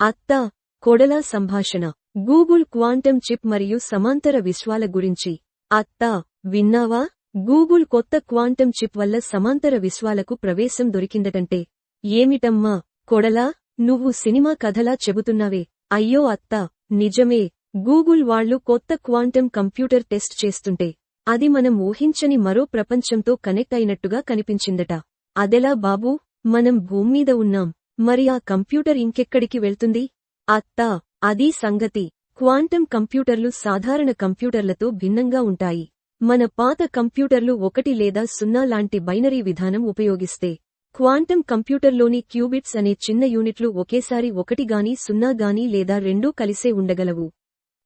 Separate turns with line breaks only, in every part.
అత్తా కొడలా సంభాషణ. Google quantum chip మరియు సమాంతర విశ్వాల గురించి. అత్తా విన్నావా? గూగుల్ కొత్త క్వాంటమ్ చిప్ వల్ల సమాంతర విశ్వాలకు ప్రవేశం దొరికిందటంటే. ఏమిటమ్మా కొడలా, నువ్వు సినిమా కథలా చెబుతున్నావే. అయ్యో అత్తా, నిజమే. గూగుల్ వాళ్లు కొత్త క్వాంటమ్ కంప్యూటర్ టెస్ట్ చేస్తుంటే అది మనం ఊహించని మరో ప్రపంచంతో కనెక్ట్ అయినట్టుగా కనిపించిందట. అదెలా బాబూ? మనం భూమ్మీద ఉన్నాం, మరి ఆ కంప్యూటర్ ఇంకెక్కడికి వెళ్తుంది? అత్తా, అదీ సంగతి. క్వాంటమ్ కంప్యూటర్లు సాధారణ కంప్యూటర్లతో భిన్నంగా ఉంటాయి. మన పాత కంప్యూటర్లు 1 లేదా 0 లాంటి బైనరీ విధానం ఉపయోగిస్తే, క్వాంటమ్ కంప్యూటర్లోని క్యూబిట్స్ అనే చిన్న యూనిట్లు ఒకేసారి 1 గాని 0 గాని లేదా రెండూ కలిసే ఉండగలవు.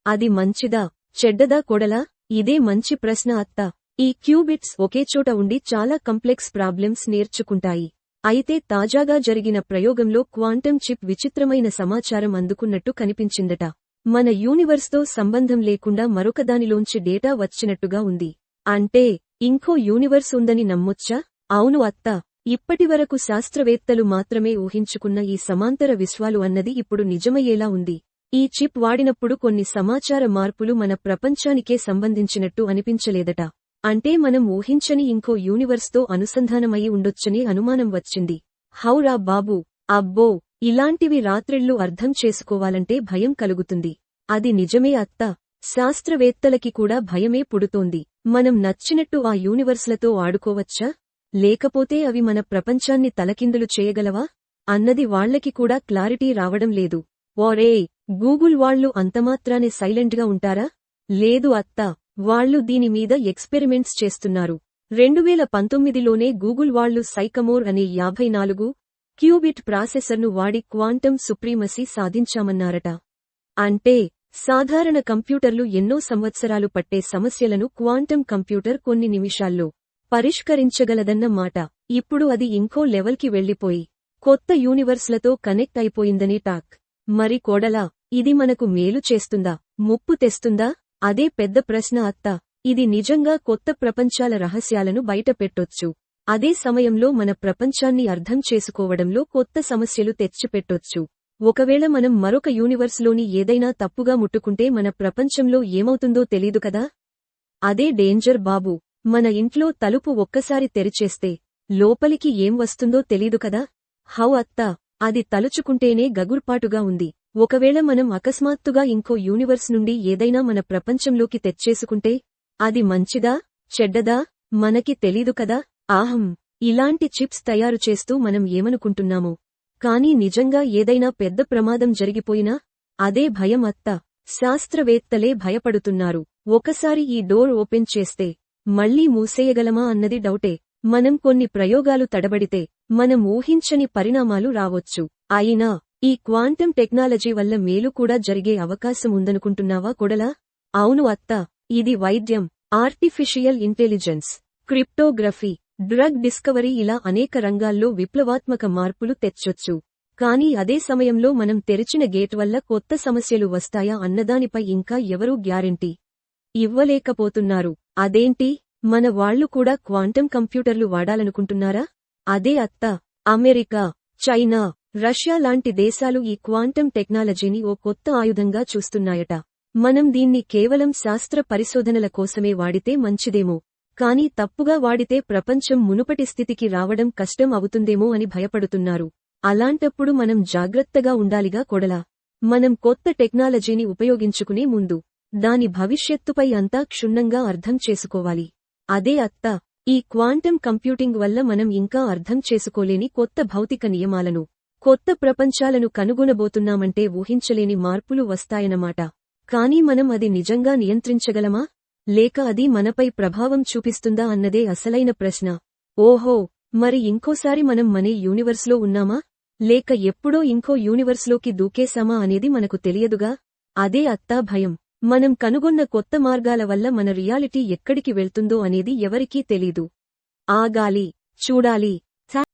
అది మంచిదా చెడ్డదా కొడలా? ఇదే మంచి ప్రశ్న అత్తా. ఈ క్యూబిట్స్ ఒకేచోట ఉండి చాలా కంప్లెక్స్ ప్రాబ్లమ్స్ నేర్చుకుంటాయి. అయితే తాజాగా జరిగిన ప్రయోగంలో క్వాంటమ్ చిప్ విచిత్రమైన సమాచారం అందుకున్నట్టు కనిపించిందట. మన యూనివర్స్తో సంబంధం లేకుండా మరొకదానిలోంచి డేటా వచ్చినట్టుగా ఉంది. అంటే ఇంకో యూనివర్స్ ఉందని నమ్మొచ్చా? అవును అత్తా, ఇప్పటివరకు శాస్త్రవేత్తలు మాత్రమే ఊహించుకున్న ఈ సమాంతర విశ్వాలు అన్నది ఇప్పుడు నిజమయ్యేలా ఉంది. ఈ చిప్ వాడినప్పుడు కొన్ని సమాచార మార్పులు మన ప్రపంచానికే సంబంధించినట్టు అనిపించలేదట. అంటే మనం ఊహించని ఇంకో యూనివర్స్తో అనుసంధానమయి ఉండొచ్చని అనుమానం వచ్చింది. హౌరా బాబూ, అబ్బో, ఇలాంటివి రాత్రిళ్లు అర్థం చేసుకోవాలంటే భయం కలుగుతుంది. అది నిజమే అత్తా, శాస్త్రవేత్తలకి కూడా భయమే పుడుతోంది. మనం నచ్చినట్టు ఆ యూనివర్స్లతో ఆడుకోవచ్చా, లేకపోతే అవి మన ప్రపంచాన్ని తలకిందులు చేయగలవా అన్నది వాళ్లకి కూడా క్లారిటీ రావడం లేదు. ఓరేయ్, గూగుల్ వాళ్లు అంతమాత్రానే సైలెంట్గా ఉంటారా? లేదు అత్తా, వాళ్లు దీని మీద ఎక్స్పెరిమెంట్స్ చేస్తున్నారు. 2019లోనే గూగుల్ వాళ్లు సైకమోర్ అనే 54 క్యూబిట్ ప్రాసెసర్ను వాడి క్వాంటమ్ సుప్రీమసీ సాధించామన్నారట. అంటే సాధారణ కంప్యూటర్లు ఎన్నో సంవత్సరాలు పట్టే సమస్యలను క్వాంటమ్ కంప్యూటర్ కొన్ని నిమిషాల్లో పరిష్కరించగలదన్న మాట. ఇప్పుడు అది ఇంకో లెవెల్కి వెళ్లిపోయి కొత్త యూనివర్స్లతో కనెక్ట్ అయిపోయిందని టాక్. మరి కోడలా, ఇది మనకు మేలు చేస్తుందా, ముప్పు తెస్తుందా? అదే పెద్ద ప్రశ్న అత్తా. ఇది నిజంగా కొత్త ప్రపంచాల రహస్యాలను బయటపెట్టొచ్చు. అదే సమయంలో మన ప్రపంచాన్ని అర్థం చేసుకోవడంలో కొత్త సమస్యలు తెచ్చిపెట్టొచ్చు. ఒకవేళ మనం మరొక యూనివర్స్లోని ఏదైనా తప్పుగా ముట్టుకుంటే మన ప్రపంచంలో ఏమవుతుందో తెలీదు కదా. అదే డేంజర్ బాబూ. మన ఇంట్లో తలుపు ఒక్కసారి తెరిచేస్తే లోపలికి ఏం వస్తుందో తెలీదు కదా. హౌ అత్తా, అది తలుచుకుంటేనే గగుర్పాటుగా ఉంది. ఒకవేళ మనం అకస్మాత్తుగా ఇంకో యూనివర్స్ నుండి ఏదైనా మన ప్రపంచంలోకి తెచ్చేసుకుంటే అది మంచిదా చెడ్డదా మనకి తెలీదు కదా. ఆహం, ఇలాంటి చిప్స్ తయారు చేస్తూ మనం ఏమనుకుంటున్నామో, కానీ నిజంగా ఏదైనా పెద్ద ప్రమాదం జరిగిపోయినా అదే భయం అత్తా. శాస్త్రవేత్తలే భయపడుతున్నారు. ఒకసారి ఈ డోర్ ఓపెన్ చేస్తే మళ్లీ మూసేయగలమా అన్నది డౌటే. మనం కొన్ని ప్రయోగాలు తడబడితే మనం ఊహించని పరిణామాలు రావొచ్చు. అయినా ఈ క్వాంటమ్ టెక్నాలజీ వల్ల మేలు కూడా జరిగే అవకాశం ఉందనుకుంటున్నావా కొడలా? అవును అత్తా, ఇది వైద్యం, artificial intelligence, cryptography, drug discovery ఇలా అనేక రంగాల్లో విప్లవాత్మక మార్పులు తెచ్చొచ్చు. కానీ అదే సమయంలో మనం తెరిచిన గేట్ వల్ల కొత్త సమస్యలు వస్తాయా అన్నదానిపై ఇంకా ఎవరూ గ్యారెంటీ ఇవ్వలేకపోతున్నారు. అదేంటి, మన వాళ్లు కూడా క్వాంటమ్ కంప్యూటర్లు వాడాలనుకుంటున్నారా? అదే అత్తా, అమెరికా, చైనా, రష్యా లాంటి దేశాలు ఈ క్వాంటమ్ టెక్నాలజీని ఓ కొత్త ఆయుధంగా చూస్తున్నాయట. మనం దీన్ని కేవలం శాస్త్ర పరిశోధనల కోసమే వాడితే మంచిదేమో, కానీ తప్పుగా వాడితే ప్రపంచం మునుపటి స్థితికి రావడం కష్టం అవుతుందేమో అని భయపడుతున్నారు. అలాంటప్పుడు మనం జాగ్రత్తగా ఉండాలిగా కొడలా. మనం కొత్త టెక్నాలజీని ఉపయోగించుకునే ముందు దాని భవిష్యత్తుపై అంతా క్షుణ్ణంగా అర్థం చేసుకోవాలి. అదే అత్తా, ఈ క్వాంటమ్ కంప్యూటింగ్ వల్ల మనం ఇంకా అర్థం చేసుకోలేని కొత్త భౌతిక నియమాలను, కొత్త ప్రపంచాలను కనుగొనబోతున్నామంటే ఊహించలేని మార్పులు వస్తాయన్నమాట. కానీ మనం అది నిజంగా నియంత్రించగలమా, లేక అది మనపై ప్రభావం చూపిస్తుందా అన్నదే అసలైన ప్రశ్న. ఓహో, మరి ఇంకోసారి మనం మనే యూనివర్స్లో ఉన్నామా, లేక ఎప్పుడో ఇంకో యూనివర్స్లోకి దూకేశామా అనేది మనకు తెలియదుగా. అదే అత్తా భయం. మనం కనుగొన్న కొత్త మార్గాల వల్ల మన రియాలిటీ ఎక్కడికి వెళ్తుందో అనేది ఎవరికీ తెలీదు. ఆగాలి, చూడాలి.